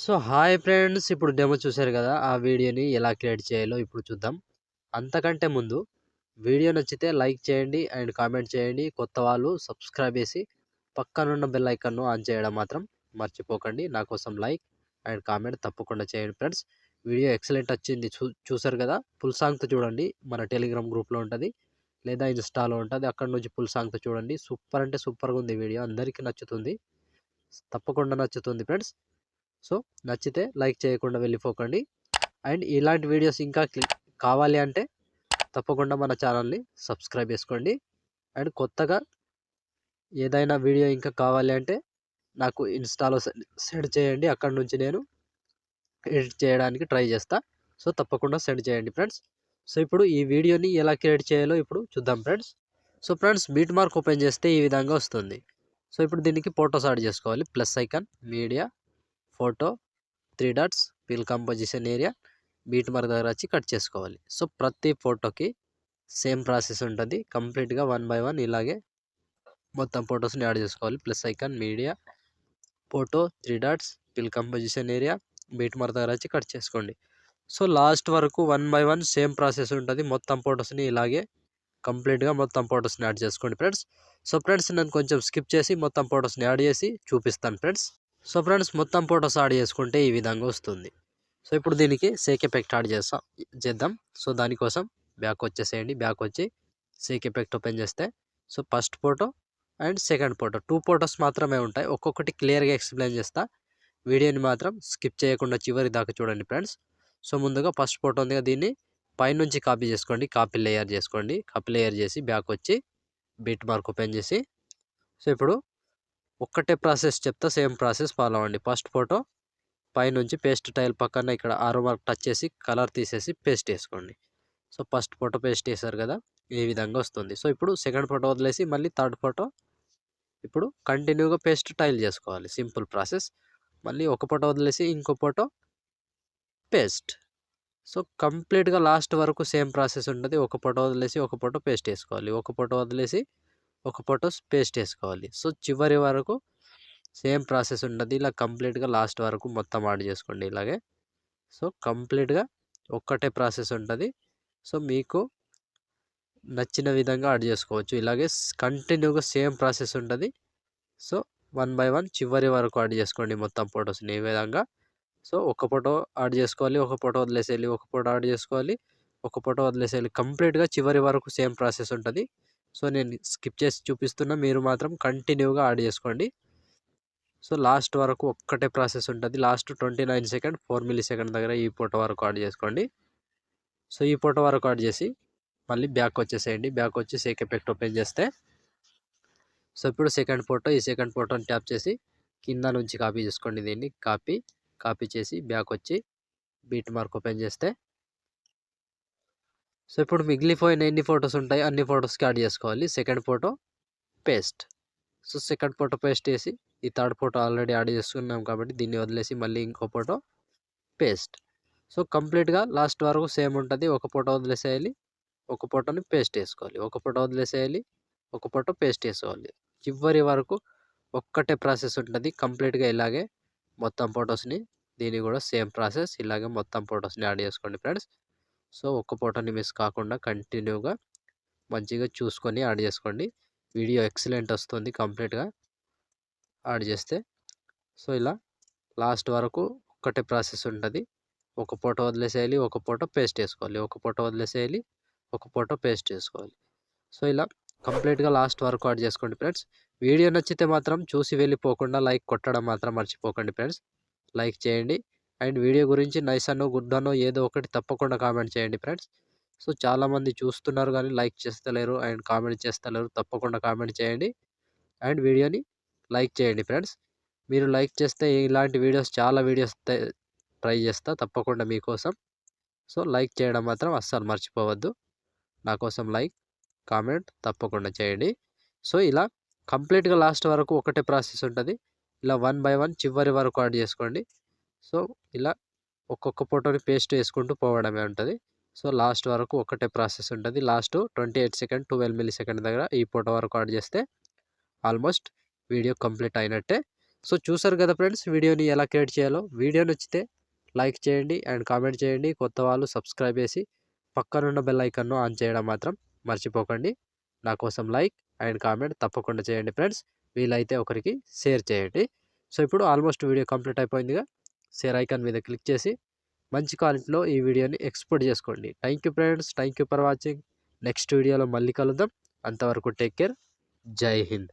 So hi friends, ఇప్పుడు demo చూశారు కదా! ఆ వీడియోని ఎలా క్రియేట్ చేయాలో ఇప్పుడు చూద్దాం. అంతకంటే ముందు వీడియో నచ్చితే లైక్ చేయండి అండ్ కామెంట్ చేయండి. కొత్త వాళ్ళు సబ్స్క్రైబ్ చేసి పక్కనున్న బెల్ ఐకాన్‌ను ఆన్ చేయడం మాత్రం మర్చిపోకండి. నా కోసం లైక్ అండ్ కామెంట్ తప్పకుండా చేయండి ఫ్రెండ్స్. వీడియో ఎక్సలెంట్ వచ్చింది. చూసారు కదా! ఫుల్ సాంగ్‌తో చూడండి. మన టెలిగ్రామ్ గ్రూప్‌లో ఉంటది. లేదా ఇన్‌స్టాలో ఉంటది. అక్కడి నుంచి ఫుల్ సాంగ్‌తో చూడండి. సూపర్ అంటే సూపర్‌గా ఉంది వీడియో. అందరికీ నచ్చుతుంది. తప్పకుండా నచ్చుతుంది ఫ్రెండ్స్. సో నచ్చితే లైక్ చేయకుండా వెళ్ళిపోకండి. అండ్ ఇలాంటి వీడియోస్ ఇంకా కావాలి అంటే తప్పకుండా మన ఛానల్ని సబ్స్క్రైబ్ చేసుకోండి. అండ్ కొత్తగా ఏదైనా వీడియో ఇంకా కావాలి అంటే నాకు ఇన్స్టాలో సెండ్ చేయండి. అక్కడ నుంచి నేను ఎడిట్ చేయడానికి ట్రై చేస్తా. సో తప్పకుండా సెండ్ చేయండి ఫ్రెండ్స్. సో ఇప్పుడు ఈ వీడియోని ఎలా క్రియేట్ చేయాలో ఇప్పుడు చూద్దాం friends. So friends, beat mark open చేస్తే ఈ విధంగా వస్తుంది. సో ఇప్పుడు దీనికి ఫొటోస్ యాడ్ చేసుకోవాలి. Plus icon, media, photo, 3 dots, fill composition area, beat mark దగ్గర వచ్చి కట్ చేసుకోవాలి. సో ప్రతి ఫోటోకి సేమ్ ప్రాసెస్ ఉంటుంది. కంప్లీట్గా 1 బై 1 ఇలాగే మొత్తం ఫొటోస్ని యాడ్ చేసుకోవాలి. Plus icon, media, photo, 3 dots, fill composition area, beat mark దగ్గర వచ్చి కట్ చేసుకోండి. సో లాస్ట్ వరకు 1 బై 1 సేమ్ ప్రాసెస్ ఉంటుంది. మొత్తం ఫొటోస్ని ఇలాగే కంప్లీట్గా మొత్తం ఫొటోస్ని యాడ్ చేసుకోండి ఫ్రెండ్స్. సో ఫ్రెండ్స్, నేను కొంచెం స్కిప్ చేసి మొత్తం ఫొటోస్ని యాడ్ చేసి చూపిస్తాను ఫ్రెండ్స్. సో ఫ్రెండ్స్, మొత్తం ఫొటోస్ యాడ్ చేసుకుంటే ఈ విధంగా వస్తుంది. సో ఇప్పుడు దీనికి సేక్ ఎఫెక్ట్ యాడ్ చేద్దాం. సో దానికోసం బ్యాక్ వచ్చేసేయండి. బ్యాక్ వచ్చి సేక్ ఎఫెక్ట్ ఓపెన్ చేస్తే so first photo and second photo 2 photos మాత్రమే ఉంటాయి. ఒక్కొక్కటి క్లియర్గా ఎక్స్ప్లెయిన్ చేస్తా. వీడియోని మాత్రం స్కిప్ చేయకుండా చివరి దాకా చూడండి ఫ్రెండ్స్. సో ముందుగా ఫస్ట్ ఫోటో ఉంది కదా, దీన్ని పైనుంచి కాపీ చేసుకోండి. కాపీ లేయర్ చేసుకోండి. కాపీ లేయర్ చేసి బ్యాక్ వచ్చి బీట్ మార్క్ ఓపెన్ చేసి సో ఇప్పుడు ఒక్కటే ప్రాసెస్ చెప్తా, సేమ్ ప్రాసెస్ ఫాలో అవ్వండి. ఫస్ట్ ఫోటో పైనుంచి పేస్ట్ టైల్ పక్కన ఇక్కడ ఆరో మార్క్ టచ్ చేసి కలర్ తీసేసి పేస్ట్ వేసుకోండి. సో ఫస్ట్ ఫోటో పేస్ట్ చేశారు కదా, ఈ విధంగా వస్తుంది. సో ఇప్పుడు సెకండ్ ఫోటో వదిలేసి మళ్ళీ థర్డ్ ఫోటో ఇప్పుడు కంటిన్యూగా పేస్ట్ టైల్ చేసుకోవాలి. Simple process. మళ్ళీ ఒక ఫోటో వదిలేసి ఇంకో ఫోటో పేస్ట్. సో కంప్లీట్గా లాస్ట్ వరకు సేమ్ ప్రాసెస్ ఉంటుంది. ఒక ఫోటో వదిలేసి ఒక ఫోటో పేస్ట్ వేసుకోవాలి. ఒక ఫోటో వదిలేసి ఒక ఫోటో పేస్ట్ వేసుకోవాలి. సో చివరి వరకు సేమ్ ప్రాసెస్ ఉంటుంది. ఇలా కంప్లీట్గా లాస్ట్ వరకు మొత్తం యాడ్ చేసుకోండి ఇలాగే. సో కంప్లీట్గా ఒక్కటే ప్రాసెస్ ఉంటుంది. సో మీకు నచ్చిన విధంగా యాడ్ చేసుకోవచ్చు. ఇలాగే కంటిన్యూగా సేమ్ ప్రాసెస్ ఉంటుంది. సో 1 బై 1 చివరి వరకు యాడ్ చేసుకోండి మొత్తం ఫొటోస్ని ఈ విధంగా. సో ఒక ఫోటో యాడ్ చేసుకోవాలి, ఒక ఫోటో వదిలేసేయాలి, ఒక ఫోటో యాడ్ చేసుకోవాలి, ఒక ఫోటో వదిలేసేయాలి. కంప్లీట్గా చివరి వరకు సేమ్ ప్రాసెస్ ఉంటుంది. సో నేను స్కిప్ చేసి చూపిస్తున్నా, మీరు మాత్రం కంటిన్యూగా యాడ్ చేసుకోండి. సో లాస్ట్ వరకు ఒక్కటే ప్రాసెస్ ఉంటుంది. లాస్ట్ 29 సెకండ్ 4 మిల్లీ సెకండ్ దగ్గర ఈ ఫోటో వరకు యాడ్ చేసుకోండి. సో ఈ ఫోటో వరకు యాడ్ చేసి మళ్ళీ బ్యాక్ వచ్చేసేయండి. బ్యాక్ వచ్చి సేక్ ఎఫెక్ట్ ఓపెన్ చేస్తే సో ఇప్పుడు సెకండ్ ఫోటో, ఈ సెకండ్ ఫోటోని ట్యాప్ చేసి కింద నుంచి కాపీ చేసుకోండి. దీన్ని కాపీ చేసి బ్యాక్ వచ్చి బీట్ మార్క్ ఓపెన్ చేస్తే సో ఇప్పుడు మిగిలిపోయిన ఎన్ని ఫొటోస్ ఉంటాయో అన్ని ఫొటోస్కి యాడ్ చేసుకోవాలి. Second photo paste. So second photo paste చేసి ఈ థర్డ్ ఫోటో ఆల్రెడీ యాడ్ చేసుకున్నాం కాబట్టి దీన్ని వదిలేసి మళ్ళీ ఇంకో ఫోటో పేస్ట్. సో కంప్లీట్గా లాస్ట్ వరకు సేమ్ ఉంటుంది. ఒక ఫోటో వదిలేసేయాలి, ఒక ఫోటోని పేస్ట్ వేసుకోవాలి, ఒక ఫోటో వదిలేసేయాలి, ఒక ఫోటో పేస్ట్ వేసుకోవాలి. చివరి వరకు ఒక్కటే ప్రాసెస్ ఉంటుంది. కంప్లీట్గా ఇలాగే మొత్తం ఫొటోస్ని, దీన్ని కూడా సేమ్ ప్రాసెస్ ఇలాగే మొత్తం ఫొటోస్ని యాడ్ చేసుకోండి ఫ్రెండ్స్. సో ఒక్క ఫోటోని మిస్ కాకుండా కంటిన్యూగా మంచిగా చూసుకొని యాడ్ చేసుకోండి. వీడియో ఎక్సలెంట్ వస్తుంది కంప్లీట్గా యాడ్ చేస్తే. సో ఇలా లాస్ట్ వరకు ఒక్కటే ప్రాసెస్ ఉంటుంది. ఒక ఫోటో వదిలేసేయాలి, ఒక ఫోటో పేస్ట్ వేసుకోవాలి, ఒక ఫోటో వదిలేసేయాలి, ఒక ఫోటో పేస్ట్ చేసుకోవాలి. సో ఇలా కంప్లీట్గా లాస్ట్ వరకు యాడ్ చేసుకోండి ఫ్రెండ్స్. వీడియో నచ్చితే మాత్రం చూసి వెళ్ళిపోకుండా లైక్ కొట్టడం మాత్రం మర్చిపోకండి ఫ్రెండ్స్. లైక్ చేయండి అండ్ వీడియో గురించి నైస్ అనో గుడ్ అనో ఏదో ఒకటి తప్పకుండా కామెంట్ చేయండి ఫ్రెండ్స్. సో చాలామంది చూస్తున్నారు కానీ లైక్ చేస్తలేరు అండ్ కామెంట్ చేస్తలేరు. తప్పకుండా కామెంట్ చేయండి అండ్ వీడియోని లైక్ చేయండి ఫ్రెండ్స్. మీరు లైక్ చేస్తే ఇలాంటి వీడియోస్ చాలా వీడియోస్ ట్రై చేస్తా తప్పకుండా మీకోసం. సో లైక్ చేయడం మాత్రం అస్సలు మర్చిపోవద్దు. నా కోసం లైక్ కామెంట్ తప్పకుండా చేయండి. సో ఇలా కంప్లీట్గా లాస్ట్ వరకు ఒకటే ప్రాసెస్ ఉంటుంది. ఇలా 1 బై 1 చివరి వరకు యాడ్ చేసుకోండి. సో ఇలా ఒక్కొక్క ఫోటోని పేస్ట్ వేసుకుంటూ పోవడమే ఉంటుంది. సో లాస్ట్ వరకు ఒకటే ప్రాసెస్ ఉంటుంది. లాస్ట్ 28 సెకండ్ 12 మిల్లీ సెకండ్ దగ్గర ఈ ఫోటో వరకు యాడ్ చేస్తే ఆల్మోస్ట్ వీడియో కంప్లీట్ అయినట్టే. సో చూసారు కదా ఫ్రెండ్స్ వీడియోని ఎలా క్రియేట్ చేయాలో. వీడియో నచ్చితే లైక్ చేయండి అండ్ కామెంట్ చేయండి. కొత్త వాళ్ళు సబ్స్క్రైబ్ చేసి పక్కనున్న బెల్ ఐకాన్ను ఆన్ చేయడం మాత్రం మర్చిపోకండి. నా కోసం లైక్ అండ్ కామెంట్ తప్పకుండా చేయండి ఫ్రెండ్స్. వీలైతే ఒకరికి షేర్ చేయండి. సో ఇప్పుడు ఆల్మోస్ట్ వీడియో కంప్లీట్ అయిపోయిందిగా. షేర్ ఐకాన్ మీద క్లిక్ చేసి మంచి క్వాలిటీలో ఈ వీడియోని ఎక్స్పోర్ట్ చేసుకోండి. Thank you friends. Thank you for watching. Next వీడియోలో మళ్ళీ కలుద్దాం. అంతవరకు టేక్ కేర్. జై హింద్.